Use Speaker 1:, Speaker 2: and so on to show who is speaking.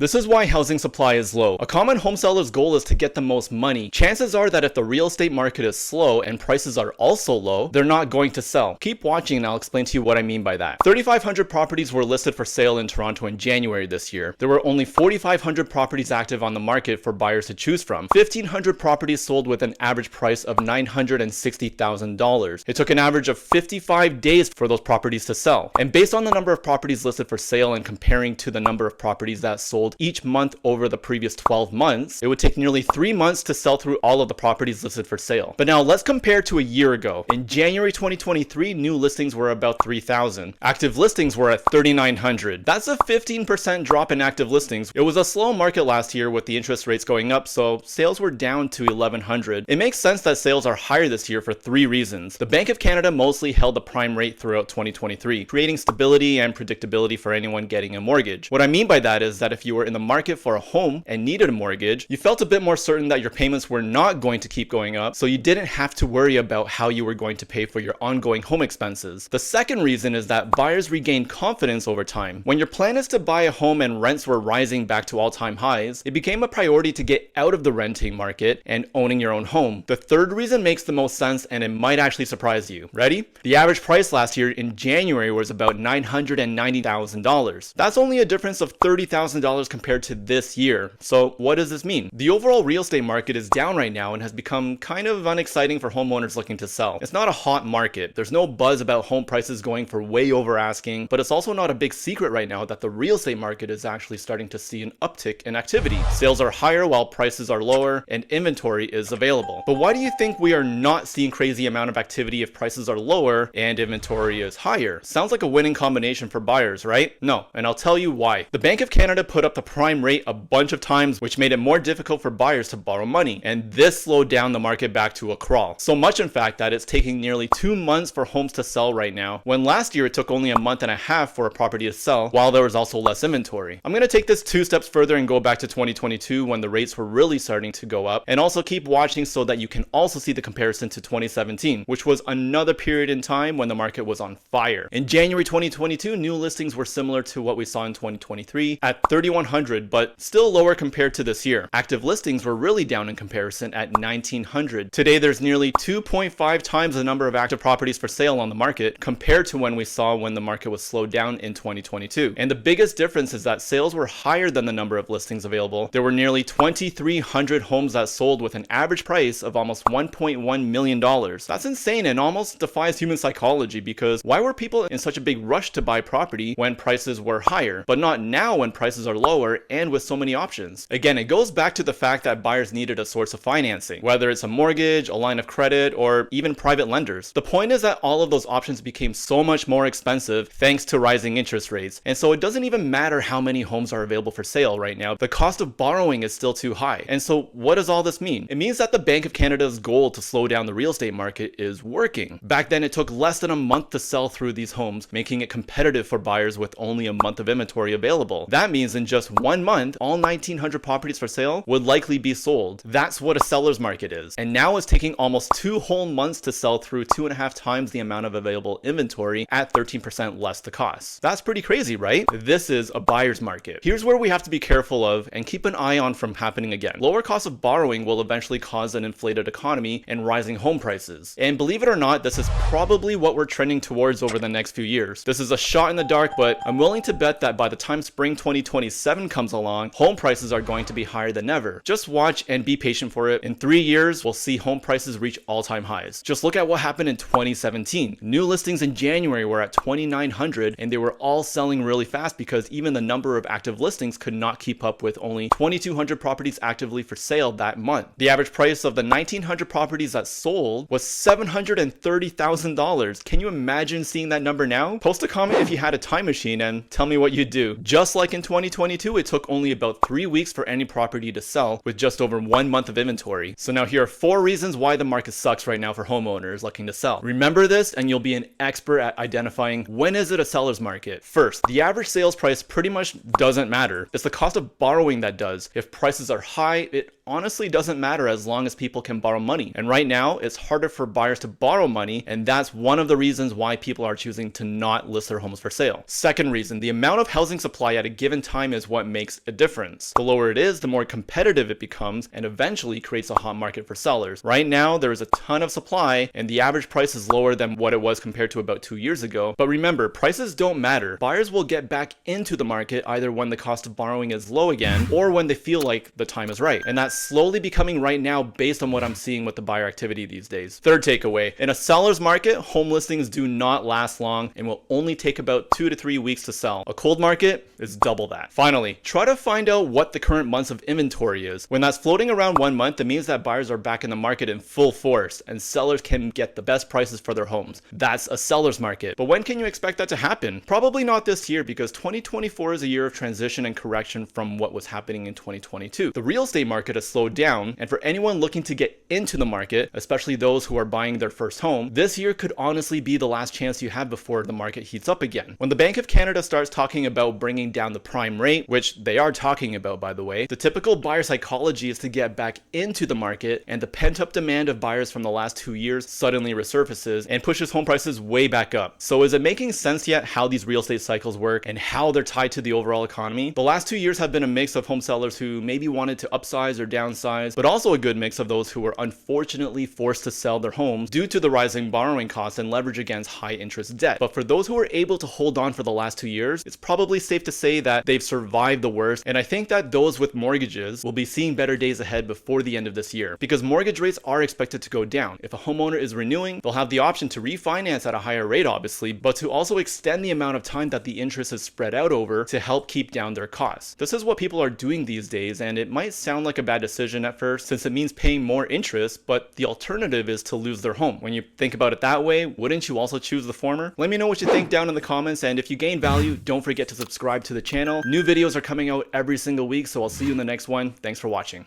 Speaker 1: This is why housing supply is low. A common home seller's goal is to get the most money. Chances are that if the real estate market is slow and prices are also low, they're not going to sell. Keep watching and I'll explain to you what I mean by that. 3,500 properties were listed for sale in Toronto in January this year. There were only 4,500 properties active on the market for buyers to choose from. 1,500 properties sold with an average price of $960,000. It took an average of 55 days for those properties to sell. And based on the number of properties listed for sale and comparing to the number of properties that sold each month over the previous 12 months, it would take nearly 3 months to sell through all of the properties listed for sale. But now let's compare to a year ago. In January 2023, new listings were about 3,000. Active listings were at 3,900. That's a 15% drop in active listings. It was a slow market last year with the interest rates going up, so sales were down to 1,100. It makes sense that sales are higher this year for 3 reasons. The Bank of Canada mostly held the prime rate throughout 2023, creating stability and predictability for anyone getting a mortgage. What I mean by that is that if you were in the market for a home and needed a mortgage, you felt a bit more certain that your payments were not going to keep going up, so you didn't have to worry about how you were going to pay for your ongoing home expenses. The second reason is that buyers regained confidence over time. When your plan is to buy a home and rents were rising back to all-time highs, it became a priority to get out of the renting market and owning your own home. The third reason makes the most sense and it might actually surprise you. Ready? The average price last year in January was about $990,000. That's only a difference of $30,000 compared to this year. So what does this mean? The overall real estate market is down right now and has become kind of unexciting for homeowners looking to sell. It's not a hot market. There's no buzz about home prices going for way over asking, but it's also not a big secret right now that the real estate market is actually starting to see an uptick in activity. Sales are higher while prices are lower and inventory is available. But why do you think we are not seeing crazy amount of activity if prices are lower and inventory is higher? Sounds like a winning combination for buyers, right? No, and I'll tell you why. The Bank of Canada put up the prime rate a bunch of times, which made it more difficult for buyers to borrow money, and this slowed down the market back to a crawl. So much in fact that it's taking nearly 2 months for homes to sell right now, when last year it took only a month and a half for a property to sell, while there was also less inventory. I'm going to take this 2 steps further and go back to 2022 when the rates were really starting to go up, and also keep watching so that you can also see the comparison to 2017, which was another period in time when the market was on fire. In January 2022, new listings were similar to what we saw in 2023 at 3,100, but still lower compared to this year. Active listings were really down in comparison at 1,900. Today, there's nearly 2.5 times the number of active properties for sale on the market compared to when we saw when the market was slowed down in 2022. And the biggest difference is that sales were higher than the number of listings available. There were nearly 2,300 homes that sold with an average price of almost $1.1 million. That's insane and almost defies human psychology, because why were people in such a big rush to buy property when prices were higher, but not now when prices are lower and with so many options? Again, it goes back to the fact that buyers needed a source of financing, whether it's a mortgage, a line of credit, or even private lenders. The point is that all of those options became so much more expensive thanks to rising interest rates, and so it doesn't even matter how many homes are available for sale right now. The cost of borrowing is still too high. And so what does all this mean? It means that the Bank of Canada's goal to slow down the real estate market is working. Back then, it took less than a month to sell through these homes, making it competitive for buyers with only a month of inventory available. That means in just 1 month, all 1,900 properties for sale would likely be sold. That's what a seller's market is. And now it's taking almost 2 whole months to sell through 2.5 times the amount of available inventory at 13% less the cost. That's pretty crazy, right? This is a buyer's market. Here's where we have to be careful of and keep an eye on from happening again. Lower cost of borrowing will eventually cause an inflated economy and rising home prices. And believe it or not, this is probably what we're trending towards over the next few years. This is a shot in the dark, but I'm willing to bet that by the time spring 2027 comes along, home prices are going to be higher than ever. Just watch and be patient for it. In 3 years, we'll see home prices reach all-time highs. Just look at what happened in 2017. New listings in January were at 2,900, and they were all selling really fast because even the number of active listings could not keep up with only 2,200 properties actively for sale that month. The average price of the 1,900 properties that sold was $730,000. Can you imagine seeing that number now? Post a comment if you had a time machine and tell me what you'd do. Just like in 2022, it took only about 3 weeks for any property to sell with just over 1 month of inventory. So now here are 4 reasons why the market sucks right now for homeowners looking to sell. Remember this and you'll be an expert at identifying when is it a seller's market. First, the average sales price pretty much doesn't matter. It's the cost of borrowing that does. If prices are high, it honestly doesn't matter as long as people can borrow money. And right now, it's harder for buyers to borrow money, and that's one of the reasons why people are choosing to not list their homes for sale. Second reason, the amount of housing supply at a given time is is what makes a difference. The lower it is, the more competitive it becomes and eventually creates a hot market for sellers. Right now, there is a ton of supply and the average price is lower than what it was compared to about 2 years ago. But remember, prices don't matter. Buyers will get back into the market either when the cost of borrowing is low again or when they feel like the time is right. And that's slowly becoming right now based on what I'm seeing with the buyer activity these days. Third takeaway, in a seller's market, home listings do not last long and will only take about 2 to 3 weeks to sell. A cold market is double that. Finally, try to find out what the current months of inventory is. When that's floating around 1 month, it means that buyers are back in the market in full force and sellers can get the best prices for their homes. That's a seller's market. But when can you expect that to happen? Probably not this year, because 2024 is a year of transition and correction from what was happening in 2022. The real estate market has slowed down, and for anyone looking to get into the market, especially those who are buying their first home, this year could honestly be the last chance you have before the market heats up again. When the Bank of Canada starts talking about bringing down the prime rate, which they are talking about by the way, the typical buyer psychology is to get back into the market, and the pent-up demand of buyers from the last 2 years suddenly resurfaces and pushes home prices way back up. So is it making sense yet how these real estate cycles work and how they're tied to the overall economy? The last 2 years have been a mix of home sellers who maybe wanted to upsize or downsize, but also a good mix of those who were unfortunately forced to sell their homes due to the rising borrowing costs and leverage against high interest debt. But for those who were able to hold on for the last 2 years, it's probably safe to say that they've survived the worst, and I think that those with mortgages will be seeing better days ahead before the end of this year, because mortgage rates are expected to go down. If a homeowner is renewing, they'll have the option to refinance at a higher rate obviously, but to also extend the amount of time that the interest is spread out over to help keep down their costs. This is what people are doing these days, and it might sound like a bad decision at first since it means paying more interest, but the alternative is to lose their home. When you think about it that way, wouldn't you also choose the former? Let me know what you think down in the comments, and if you gain value, don't forget to subscribe to the channel. New videos are coming out every single week, so I'll see you in the next one. Thanks for watching.